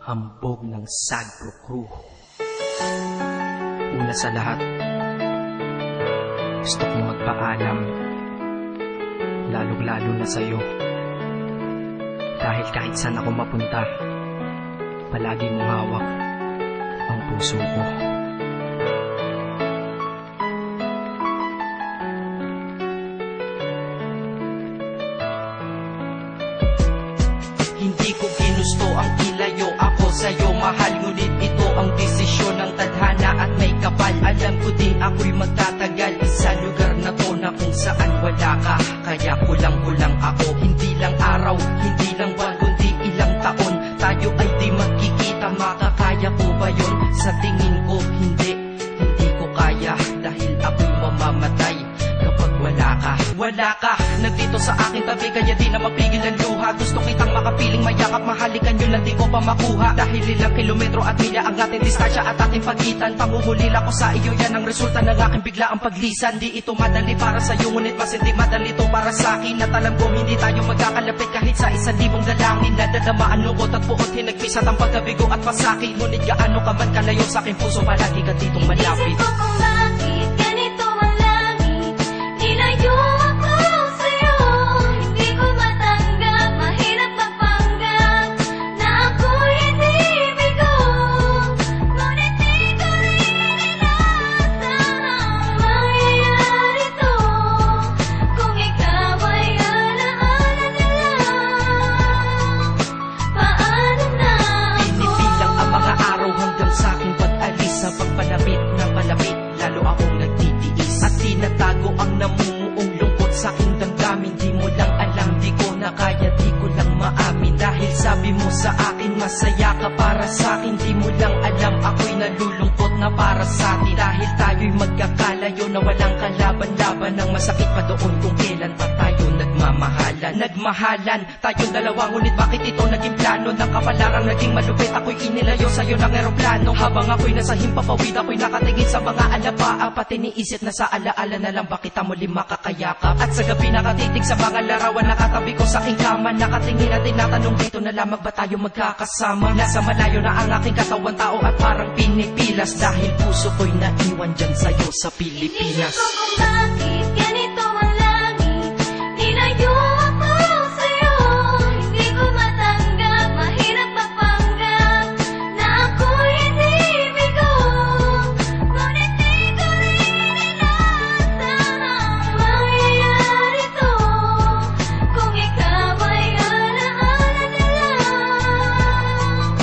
Hambog ng Sagpro Crew. Una sa lahat, gusto kong magpaalam, lalong-lalo na sa'yo. Dahil kahit saan ako mapunta, palagi mong hawak ang puso ko. Hindi ko ginusto ang ilayo ako sa'yo, mahal. Ngunit ito ang desisyon ng tadhana at may kapal. Alam ko di ako'y magtatagal sa lugar na to na kung saan wala ka. Kaya kulang-kulang ako, hindi lang araw, hindi lang buwan, kundi ilang taon. Tayo ay di magkikita, makakaya ko ba yun? Sa tingin ko hindi ko kaya. Dahil ako'y mamamatay kapag wala ka. Wala ka, nandito sa aking tabi, kaya di na mapigil ang luha. Gusto kitang makapiling, mayakap, mahalikan yun lang di ko pa makuha. Dahil ilang kilometro at milya ang ating distansya at ating pagitan. Pangungulila ko sa iyo, yan ang resulta ng aking biglaang paglisan. Di ito madali para sa'yo, ngunit mas hindi madali ito para sa'kin. At alam ko hindi tayo magkakalapit kahit sa 1,000 dalangin. Nadadamaan lungkot at puot, hinagpisat ang pagkabigo at pasakit. Ngunit gaano ka man kalayo sa aking puso, palagi ka ditong malapit. Isip ko kung bakit ganito ang langit, nilayo ako sa'yo. Hindi ko matanggap, mahirap magpanggap na ako'y hindi bigo. Ngunit di ko rin inaasahan mangyayari to. Kung ikaw ay alaala na lang, paano na ako? Pinipilang ang mga araw hanggang sa aking pag-alis. Sa pagpalapit na malapit, lalo akong nagtitiis. At tinatago ang namumuong lungkot sa aking damdamin. Di mo lang alam, di ko na kaya, di ko lang maamin. Dahil sabi mo sa akin, masaya ka para sa akin. Di mo lang alam, ako'y nalulungkot na para sa atin. Dahil tayo'y magkakalayo na walang kalaban-laban. Ang masakit pa doon kung kailan pa tayo nagmamahalan. Nagmahalan, tayong dalawa, ngunit bakit ito naging plano? Ng kapalarang naging malupit, ako'y inilayo sa'yo ng eroplano. Habang ako'y nasa himpapawid, ako'y nakatingin sa mga alapaa. Pati niisip na sa alaala na lang, bakit muli makakayakap? At sa gabi nakatitig sa mga larawan, nakatabi ko sa aking kama. Nakatingin at tinatanong, dito na lamang ba tayo magkakasama? Nasa malayo na ang aking katawan, tao at parang pinipilas. Dahil puso ko'y naiwan dyan sa'yo sa Pilipinas. Isip ko kung bakit ganito ang langit, nilayo ako sa'yo. Hindi ko matanggap, mahirap magpanggap na ako'y hindi bigo. Ngunit di ko rin inaasahan mangyayari to. Kung ikaw ay alaala na lang,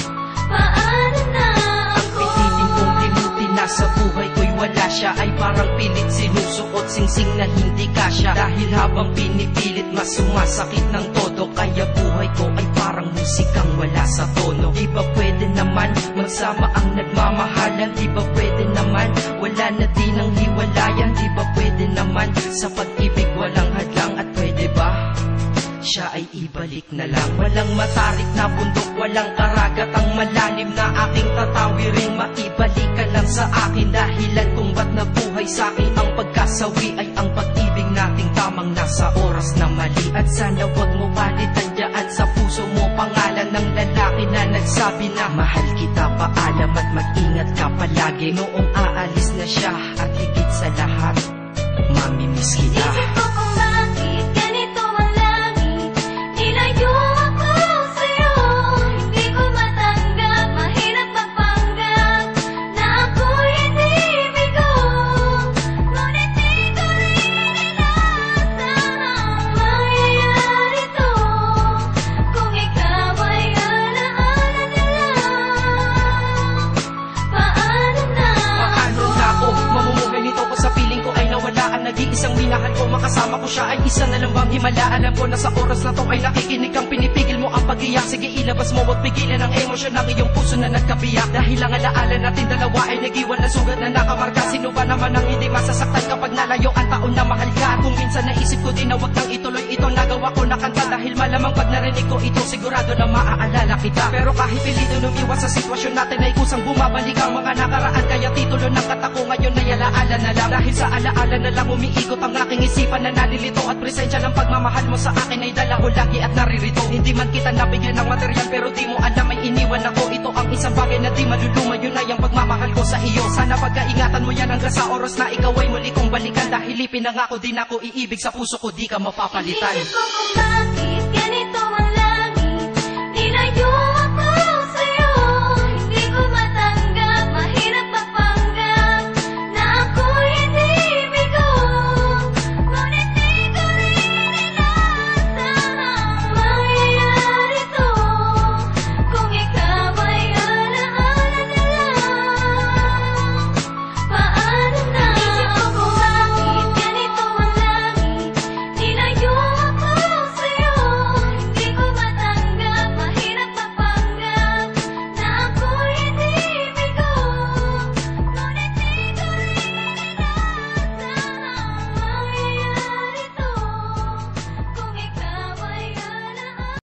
paano na ako? Pilitin kong limutin na sa buhay ko'y wala siya. Ay parang pilit sinusuot, singsing na hindi kasya. Dahil habang pinipilit, mas sumasakit ng todo. Kaya buhay ko ay parang musikang wala sa tono. Di ba pwede naman magsama ang nagmamahalan? Di ba pwede naman wala na din ang hiwalayan? Di ba pwede naman sa pag-ibig walang hadlang? At pwede ba siya ay ibalik na lang? Walang matarik na bundok, walang karagat ang malalim na aking tatawirin. Maibalik ka lang sa akin, dahilan kung ba't nabuhay sa akin ang pagkasawi ay ang pag-ibig nating tamang nasa oras na mali. At sana wag mo palitan dyan sa puso mo pangalan ng lalaki na nagsabi na mahal kita, paalam at mag-ingat ka palagi. Noong aalis na siya at higit sa lahat, mamimiss kita. Isip ko kung bakit ganito ang langit, nilayo ako sa'yo. Hindi ko matanggap, mahirap magpanggap na ako'y hindi bigo. Ngunit di ko rin inaasahan mangyayari to. Kung ikaw ay alaala na lang, paano na Paano na ako mamumuhay nito ko sa piling ko ay nawala ang nag-iisang minahal ko? Makasama ko siya ay isa na lang bang himala? Alam ko na sa oras na to ay nakikinig kang pinipigil mo ang pag-iyak. Sige ilabas mo, wag pigilan ang emosyon ng iyong puso na nagkabiyak. Dahil ang alaala natin dalawa ay nag-iwan na sugat na nakamarka. Sino ba naman ang hindi masasaktan kapag nalayo ang taon na mahal ka? Kung minsan naisip ko din na wag nang ituloy ito, nagawa ko na kanta. Dahil malamang pag narinig ko ito, sigurado na maaalala kita. Pero kahit pilito lumiwas sa sitwasyon natin ay kusang bumabalik ang mga nakaraan. Kaya titulo ng kata ko ngayon ay alaala na lang. Dahil sa alaala na lang umiikot ang aking isipan na nalilito. At presensya ng pagmamahal mo sa akin ay dala ko lagi at naririto. Hindi man kita nabigyan ng material, pero di mo alam ay iniwan iwan ako. Ito ang isang bagay na di maluluma, yun ay ang pagmamahal ko sa iyo. Sana pagkaingatan mo yan hanggang sa oras na ikaw ay muli kong balikan. Dahil ipinangako din ako, iibig sa puso ko, di ka mapapalitan. Inisip ko kung bakit ganito